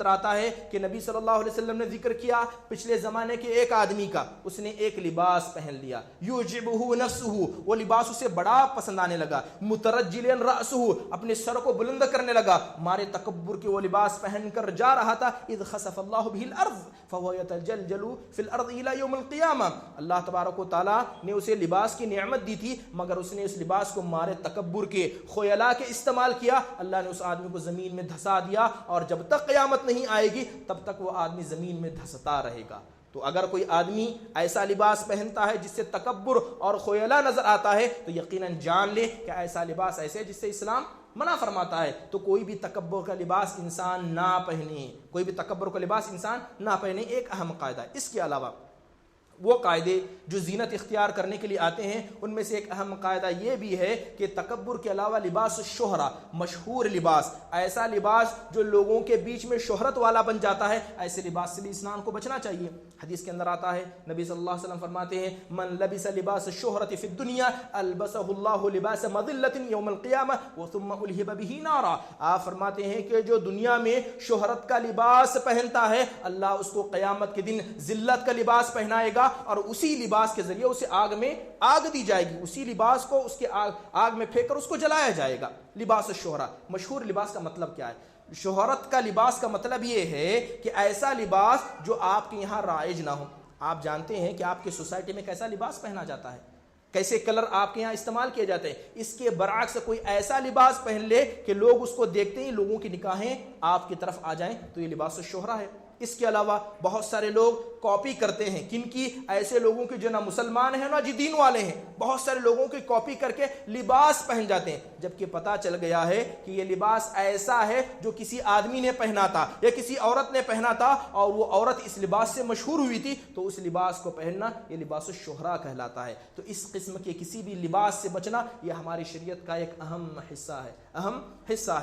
آتا ہے کہ نبی صلی اللہ علیہ وسلم نے ذکر کیا پچھلے زمانے کے ایک آدمی کا، اس نے ایک لباس پہن لیا، یعجبہ نفسہ، وہ لباس اسے بڑا پسند آنے لگا، مترجلا رأسہ، اپنے سر کو بلند کرنے لگا، مارے تکبر کے وہ لباس پہن کر جا رہا تھا، اذ خسف اللہ بہ الارض فهو يتجلجل فی الارض الى یوم القیامہ۔ اللہ تبارک و تعالیٰ نے اسے لباس کی نعمت دی تھی، مگر اس نے اس لباس کو مارے تکبر کے، خیلاء کے استعمال کیا، اللہ نے اس آدمی کو زمین میں دھسا دیا، اور جب تک قیامت نہیں آئے گی تب تک وہ آدمی زمین میں دھستا رہے گا۔ تو اگر کوئی آدمی ایسا لباس پہنتا ہے جس سے تکبر اور خیلاء نظر آتا ہے تو یقیناً جان لے کہ ایسا لباس ایسے جس سے اسلام منع فرماتا ہے۔ تو کوئی بھی تکبر کا لباس انسان نہ پہنے، کوئی بھی تکبر کا لباس انسان نہ پہنے، ایک اہم قاعدہ ہے۔ اس کے علاوہ وہ قاعدے جو زینت اختیار کرنے کے لیے آتے ہیں ان میں سے ایک اہم قاعدہ یہ بھی ہے کہ تکبر کے علاوہ لباس الشہرہ، مشہور لباس، ایسا لباس جو لوگوں کے بیچ میں شہرت والا بن جاتا ہے، ایسے لباس سے بھی انسان کو بچنا چاہیے۔ حدیث کے اندر آتا ہے، نبی صلی اللہ علیہ وسلم فرماتے ہیں من لبس لباس الشہرۃ فی الدنیا البسہ اللہ لباس مذلۃ یوم القیامہ وثم الہب بہ نارا۔ آپ فرماتے ہیں کہ جو دنیا میں شہرت کا لباس پہنتا ہے اللہ اس کو قیامت کے دن ذلت کا لباس پہنائے گا، اور اسی لباس کے ذریعے اسے آگ میں آگ دی جائے گی، اسی لباس کو اس کے آگ میں پھینک کر اس کو جلایا جائے گا۔ لباس الشہرہ، مشہور لباس کا مطلب کیا ہے؟ شہرت کا لباس کا مطلب یہ ہے کہ ایسا لباس جو آپ کے یہاں رائج نہ ہو۔ آپ جانتے ہیں کہ آپ کی سوسائٹی میں کیسا لباس پہنا جاتا ہے، کیسے کلر آپ کے یہاں استعمال کیے جاتے ہیں۔ اس کے برعکس کوئی ایسا لباس پہن لے کہ لوگ اس کو دیکھتے ہی لوگوں کی نگاہیں آپ کی طرف آ جائیں، تو یہ لباس الشہرہ ہے۔ اس کے علاوہ بہت سارے لوگ کاپی کرتے ہیں، کن کی؟ ایسے لوگوں کی جو نہ مسلمان ہیں نہ دین والے ہیں، بہت سارے لوگوں کی کاپی کر کے لباس پہن جاتے ہیں، جبکہ پتہ چل گیا ہے کہ یہ لباس ایسا ہے جو کسی آدمی نے پہنا تھا یا کسی عورت نے پہنا تھا، اور وہ عورت اس لباس سے مشہور ہوئی تھی، تو اس لباس کو پہننا یہ لباس الشہرہ کہلاتا ہے۔ تو اس قسم کے کسی بھی لباس سے بچنا یہ ہماری شریعت کا ایک اہم حصہ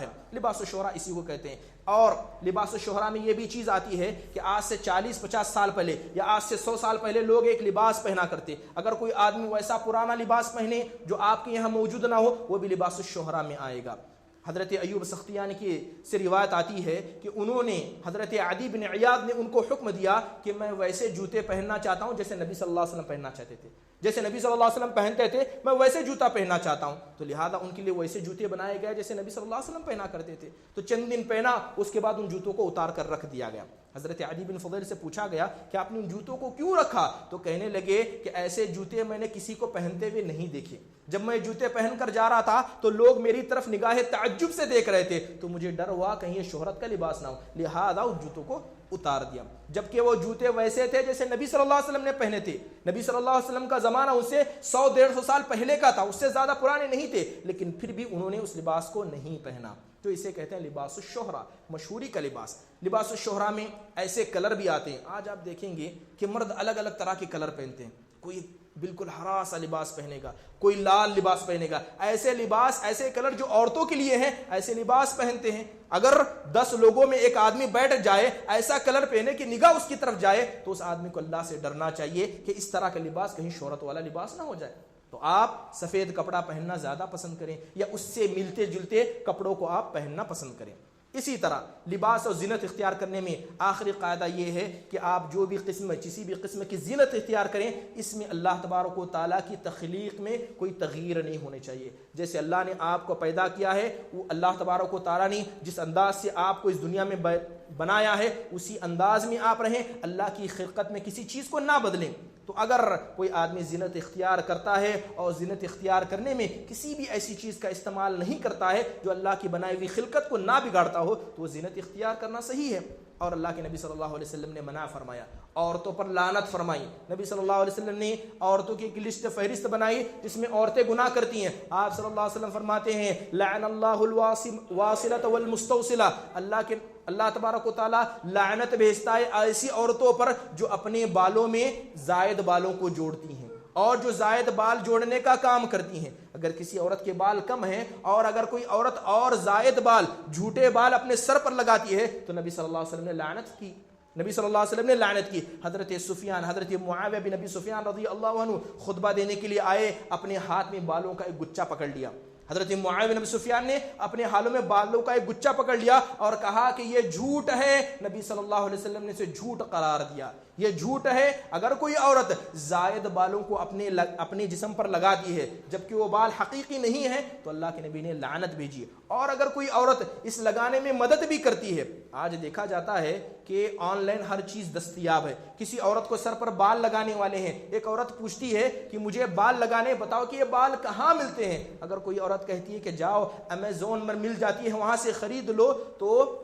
ہے۔ لباس الشہرہ اسی کو کہتے ہیں۔ اور لباس الشہرہ میں یہ بھی چیز آتی ہے کہ آج سے 40-50 سال پہلے یا آج سے 100 سال پہلے لوگ ایک لباس پہنا کرتے، اگر کوئی آدمی ویسا پرانا لباس پہنے جو آپ کے یہاں موجود نہ ہو وہ بھی لباس الشہرہ میں آئے گا۔ حضرت ایوب سختیانی کی سے روایت آتی ہے کہ انہوں نے، حضرت عدی بن عیاض نے ان کو حکم دیا کہ میں ویسے جوتے پہننا چاہتا ہوں جیسے نبی صلی اللہ علیہ وسلم پہننا چاہتے تھے، جیسے نبی صلی اللہ علیہ وسلم پہنتے تھے میں ویسے جوتا پہننا چاہتا ہوں، تو لہذا ان کے لیے ویسے جوتے بنائے گئے جیسے نبی صلی اللہ علیہ وسلم پہنا کرتے تھے۔ تو چند دن پہنا، اس کے بعد ان جوتوں کو اتار کر رکھ دیا گیا۔ حضرت عدی بن فضیل سے پوچھا گیا کہ آپ نے ان جوتوں کو کیوں رکھا؟ تو کہنے لگے کہ ایسے جوتے میں نے کسی کو پہنتے ہوئے نہیں دیکھے، جب میں جوتے پہن کر جا رہا تھا تو لوگ میری طرف نگاہ تعجب سے دیکھ رہے تھے، تو مجھے ڈر ہوا کہیں یہ شہرت کا لباس نہ ہو، لہذا ان جوتوں کو اتار دیا۔ جبکہ وہ جوتے ویسے تھے جیسے نبی صلی اللہ علیہ وسلم نے پہنے تھے، نبی صلی اللہ علیہ وسلم کا زمانہ ان سے 100-150 سال پہلے کا تھا، اس سے زیادہ پرانے نہیں تھے، لیکن پھر بھی انہوں نے اس لباس کو نہیں پہنا۔ تو اسے کہتے ہیں لباس الشہرہ، مشہوری کا لباس۔ لباس الشہرہ میں ایسے کلر بھی آتے ہیں، آج آپ دیکھیں گے کہ مرد الگ الگ طرح کے کلر پہنتے ہیں، کوئی بالکل ہرا سا لباس پہنے گا، کوئی لال لباس پہنے گا، ایسے لباس، ایسے کلر جو عورتوں کے لیے ہیں ایسے لباس پہنتے ہیں۔ اگر 10 لوگوں میں ایک آدمی بیٹھ جائے ایسا کلر پہنے کہ نگاہ اس کی طرف جائے تو اس آدمی کو اللہ سے ڈرنا چاہیے کہ اس طرح کا لباس کہیں شہرت والا لباس نہ ہو جائے۔ تو آپ سفید کپڑا پہننا زیادہ پسند کریں یا اس سے ملتے جلتے کپڑوں کو آپ پہننا پسند کریں۔ اسی طرح لباس اور زینت اختیار کرنے میں آخری قاعدہ یہ ہے کہ آپ جو بھی کسی بھی قسم کی زینت اختیار کریں اس میں اللہ تبارک و تعالیٰ کی تخلیق میں کوئی تغییر نہیں ہونے چاہیے۔ جیسے اللہ نے آپ کو پیدا کیا ہے، وہ اللہ تبارک و تعالیٰ نے جس انداز سے آپ کو اس دنیا میں بنایا ہے اسی انداز میں آپ رہیں، اللہ کی خلقت میں کسی چیز کو نہ بدلیں۔ تو اگر کوئی آدمی زینت اختیار کرتا ہے اور زینت اختیار کرنے میں کسی بھی ایسی چیز کا استعمال نہیں کرتا ہے جو اللہ کی بنائی ہوئی خلقت کو نہ بگاڑتا ہو تو وہ زینت اختیار کرنا صحیح ہے۔ اور اللہ کے نبی صلی اللہ علیہ وسلم نے منع فرمایا، عورتوں پر لعنت فرمائی۔ نبی صلی اللہ علیہ وسلم نے عورتوں کی ایک لسٹ فہرست بنائی جس میں عورتیں گناہ کرتی ہیں۔ آپ صلی اللہ علیہ وسلم فرماتے ہیں لعن اللہ الواصلۃ والمستوصلہ، اللہ تبارک و تعالیٰ لعنت بھیجتا ہے ایسی عورتوں پر جو اپنے بالوں میں زائد بالوں کو جوڑتی ہیں اور جو زائد بال جوڑنے کا کام کرتی ہیں۔ اگر کسی عورت کے بال کم ہیں اور اگر کوئی عورت اور زائد بال، جھوٹے بال اپنے سر پر لگاتی ہے تو نبی صلی اللہ علیہ وسلم نے لعنت کی، نبی صلی اللہ علیہ وسلم نے لعنت کی۔ حضرت معاویہ بن ابی سفیان رضی اللہ عنہ خطبہ دینے کے لیے آئے، اپنے ہاتھ میں بالوں کا ایک گچھا پکڑ لیا۔ حضرت معاویہ بن ابی سفیان نے اپنے ہاتھوں میں بالوں کا ایک گچھا پکڑ لیا اور کہا کہ یہ جھوٹ ہے۔ نبی صلی اللہ علیہ وسلم نے اسے جھوٹ قرار دیا، یہ جھوٹ ہے۔ اگر کوئی عورت زائد بالوں کو اپنے جسم پر لگاتی ہے جبکہ وہ بال حقیقی نہیں ہے تو اللہ کے نبی نے لعنت بھیجی۔ اور اگر کوئی عورت اس لگانے میں مدد بھی کرتی ہے، آج دیکھا جاتا ہے کہ آن لائن ہر چیز دستیاب ہے۔ کسی عورت کو سر پر بال لگانے والے ہیں، ایک عورت پوچھتی ہے کہ مجھے بال لگانے، بتاؤ کہ یہ بال کہاں ملتے ہیں؟ اگر کوئی عورت کہتی ہے کہ جاؤ امیزون پر مل جاتی ہے وہاں سے خرید لو، تو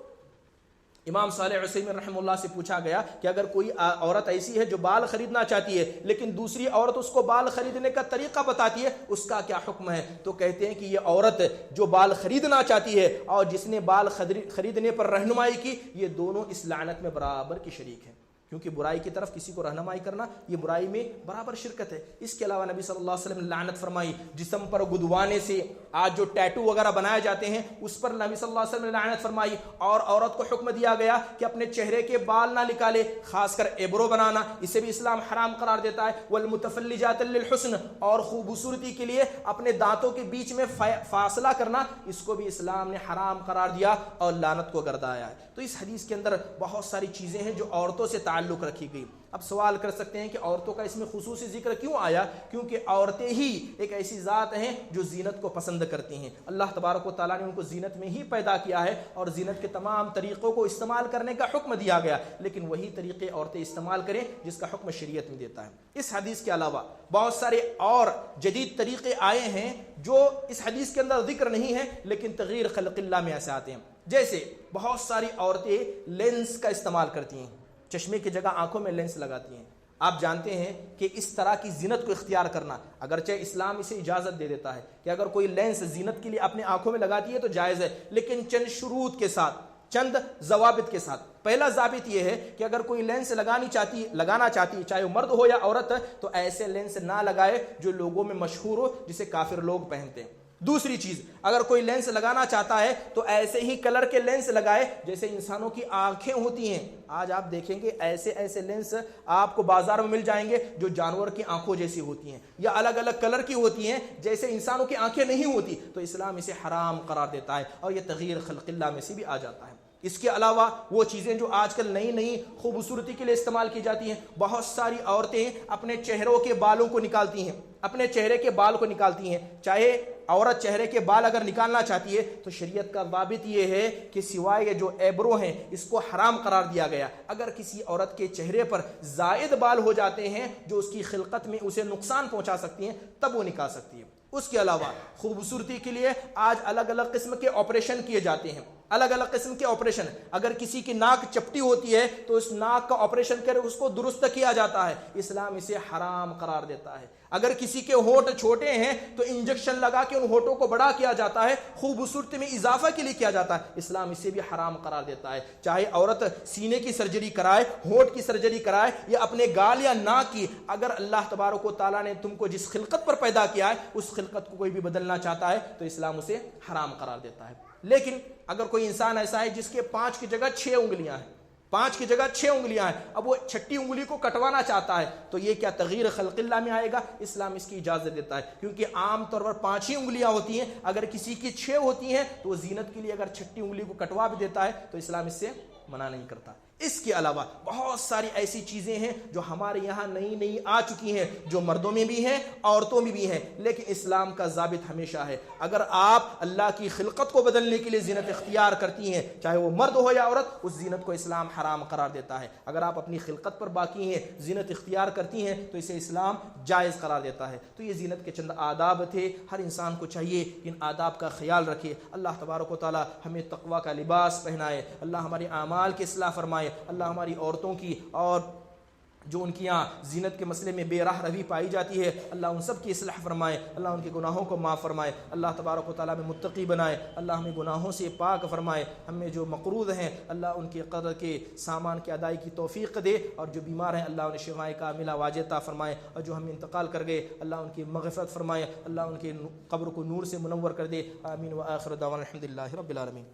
امام صالح عثیمین رحمہ اللہ سے پوچھا گیا کہ اگر کوئی عورت ایسی ہے جو بال خریدنا چاہتی ہے لیکن دوسری عورت اس کو بال خریدنے کا طریقہ بتاتی ہے، اس کا کیا حکم ہے؟ تو کہتے ہیں کہ یہ عورت جو بال خریدنا چاہتی ہے اور جس نے بال خریدنے پر رہنمائی کی، یہ دونوں اس لعنت میں برابر کی شریک ہیں، کیونکہ برائی کی طرف کسی کو رہنمائی کرنا یہ برائی میں برابر شرکت ہے۔ اس کے علاوہ نبی صلی اللہ علیہ وسلم نے لعنت فرمائی جسم پر گدوانے سے، آج جو ٹیٹو وغیرہ بنائے جاتے ہیں اس پر نبی صلی اللہ علیہ وسلم نے لعنت فرمائی۔ اور عورت کو حکم دیا گیا کہ اپنے چہرے کے بال نہ نکالے، خاص کر ایبرو بنانا، اسے بھی اسلام حرام قرار دیتا ہے۔ والمتفلجات للحسن، اور خوبصورتی کے لیے اپنے دانتوں کے بیچ میں فاصلہ کرنا، اس کو بھی اسلام نے حرام قرار دیا اور لعنت کو گردایا ہے۔ تو اس حدیث کے اندر بہت ساری چیزیں ہیں جو عورتوں سے تعلق رکھی گئی۔ اب سوال کر سکتے ہیں کہ عورتوں کا اس میں خصوصی ذکر کیوں آیا؟ کیونکہ عورتیں ہی ایک ایسی ذات ہیں جو زینت کو پسند کرتی ہیں۔ اللہ تبارک و تعالیٰ نے ان کو زینت میں ہی پیدا کیا ہے اور زینت کے تمام طریقوں کو استعمال کرنے کا حکم دیا گیا، لیکن وہی طریقے عورتیں استعمال کریں جس کا حکم شریعت میں دیتا ہے۔ اس حدیث کے علاوہ بہت سارے اور جدید طریقے آئے ہیں جو اس حدیث کے اندر ذکر نہیں ہے لیکن تغییر خلق اللہ میں ایسے آتے ہیں۔ جیسے بہت ساری عورتیں لینس کا استعمال کرتی ہیں، چشمے کی جگہ آنکھوں میں لینس لگاتی ہیں۔ آپ جانتے ہیں کہ اس طرح کی زینت کو اختیار کرنا، اگرچہ اسلام اسے اجازت دے دیتا ہے کہ اگر کوئی لینس زینت کے لیے اپنے آنکھوں میں لگاتی ہے تو جائز ہے، لیکن چند شروط کے ساتھ، چند ضوابط کے ساتھ۔ پہلا ضابط یہ ہے کہ اگر کوئی لینس لگانا چاہتی ہے، چاہے وہ مرد ہو یا عورت، تو ایسے لینس نہ لگائے جو لوگوں میں مشہور ہو، جسے کافر لوگ پہنتے ہیں۔ دوسری چیز، اگر کوئی لینس لگانا چاہتا ہے تو ایسے ہی کلر کے لینس لگائے جیسے انسانوں کی آنکھیں ہوتی ہیں۔ آج آپ دیکھیں گے ایسے لینس آپ کو بازار میں مل جائیں گے جو جانور کی آنکھوں جیسی ہوتی ہیں یا الگ الگ کلر کی ہوتی ہیں جیسے انسانوں کی آنکھیں نہیں ہوتی، تو اسلام اسے حرام قرار دیتا ہے اور یہ تغییر خلق اللہ میں سے بھی آ جاتا ہے۔ اس کے علاوہ وہ چیزیں جو آج کل نئی خوبصورتی کے لیے استعمال کی جاتی ہیں، بہت ساری عورتیں اپنے چہروں کے بالوں کو نکالتی ہیں، اپنے چہرے کے بال کو نکالتی ہیں۔ چاہے عورت چہرے کے بال اگر نکالنا چاہتی ہے تو شریعت کا ضابط یہ ہے کہ سوائے یہ جو ایبرو ہیں اس کو حرام قرار دیا گیا۔ اگر کسی عورت کے چہرے پر زائد بال ہو جاتے ہیں جو اس کی خلقت میں اسے نقصان پہنچا سکتی ہیں تب وہ نکال سکتی ہے۔ اس کے علاوہ خوبصورتی کے لیے آج الگ الگ قسم کے آپریشن کیے جاتے ہیں، الگ الگ قسم کے آپریشن۔ اگر کسی کی ناک چپٹی ہوتی ہے تو اس ناک کا آپریشن کر اس کو درست کیا جاتا ہے، اسلام اسے حرام قرار دیتا ہے۔ اگر کسی کے ہونٹ چھوٹے ہیں تو انجیکشن لگا کے ان ہونٹوں کو بڑا کیا جاتا ہے، خوبصورتی میں اضافہ کے لیے کیا جاتا ہے، اسلام اسے بھی حرام قرار دیتا ہے۔ چاہے عورت سینے کی سرجری کرائے، ہونٹ کی سرجری کرائے یا اپنے گال یا ناک کی، اگر اللہ تبارک و تعالیٰ نے تم کو جس خلقت پر پیدا کیا ہے اس خلقت کو کوئی بھی بدلنا چاہتا ہے تو اسلام اسے حرام قرار دیتا ہے۔ لیکن اگر کوئی انسان ایسا ہے جس کے 5 کی جگہ 6 انگلیاں ہیں، 5 کی جگہ 6 انگلیاں ہیں، اب وہ 6ٹھی انگلی کو کٹوانا چاہتا ہے تو یہ کیا تغییر خلق اللہ میں آئے گا؟ اسلام اس کی اجازت دیتا ہے، کیونکہ عام طور پر 5 ہی انگلیاں ہوتی ہیں، اگر کسی کی 6 ہوتی ہیں تو وہ زینت کے لیے اگر 6ٹھی انگلی کو کٹوا بھی دیتا ہے تو اسلام اس سے منع نہیں کرتا۔ اس کے علاوہ بہت ساری ایسی چیزیں ہیں جو ہمارے یہاں نئی نئی آ چکی ہیں، جو مردوں میں بھی ہیں عورتوں میں بھی ہیں، لیکن اسلام کا ضابط ہمیشہ ہے اگر آپ اللہ کی خلقت کو بدلنے کے لیے زینت اختیار کرتی ہیں، چاہے وہ مرد ہو یا عورت، اس زینت کو اسلام حرام قرار دیتا ہے۔ اگر آپ اپنی خلقت پر باقی ہیں، زینت اختیار کرتی ہیں، تو اسے اسلام جائز قرار دیتا ہے۔ تو یہ زینت کے چند آداب تھے، ہر انسان کو چاہیے ان آداب کا خیال رکھے۔ اللہ تبارک و تعالی ہمیں تقوی کا لباس پہنائے، اللہ ہمارے اعمال کی اصلاح فرمائے، اللہ ہماری عورتوں کی اور جو ان کی یہاں زینت کے مسئلے میں بے راہ روی پائی جاتی ہے، اللہ ان سب کی اصلاح فرمائے، اللہ ان کے گناہوں کو معاف فرمائے، اللہ تبارک و تعالیٰ میں متقی بنائے، اللہ ہمیں گناہوں سے پاک فرمائے، ہمیں جو مقروض ہیں اللہ ان کے قرض کے سامان کی ادائی کی توفیق دے، اور جو بیمار ہیں اللہ انہیں شفائے کاملہ واجب عطا فرمائے، اور جو ہم انتقال کر گئے اللہ ان کی مغفرت فرمائے، اللہ ان کے قبر کو نور سے منور کر دے۔ آمین وآخر دعوانا الحمدللہ رب العالمین۔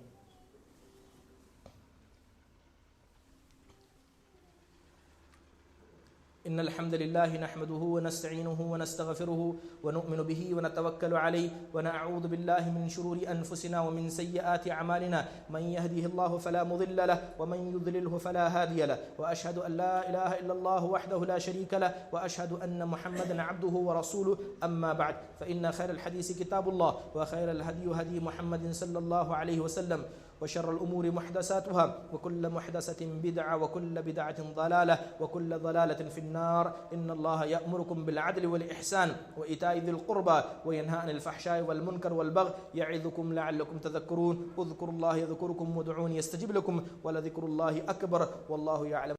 إن الحمد لله نحمده ونستعينه ونستغفره ونؤمن به ونتوكل عليه ونعوذ بالله من شرور أنفسنا ومن سيئات أعمالنا، من يهده الله فلا مضل له ومن يضلله فلا هادي له، وأشهد أن لا إله إلا الله وحده لا شريك له، وأشهد أن محمدا عبده ورسوله. أما بعد، فإن خير الحديث كتاب الله، وخير الهدي هدي محمد صلى الله عليه وسلم، وشر الأمور محدثاتها، وكل محدثة بدعة، وكل بدعة ضلالة، وكل ضلالة في النار. إن الله يأمركم بالعدل والإحسان وإيتاء ذي القربى وينهى عن الفحشاء والمنكر والبغي يعظكم لعلكم تذكرون. اذكروا الله يذكركم وادعوني يستجب لكم ولذكر الله أكبر والله يعلم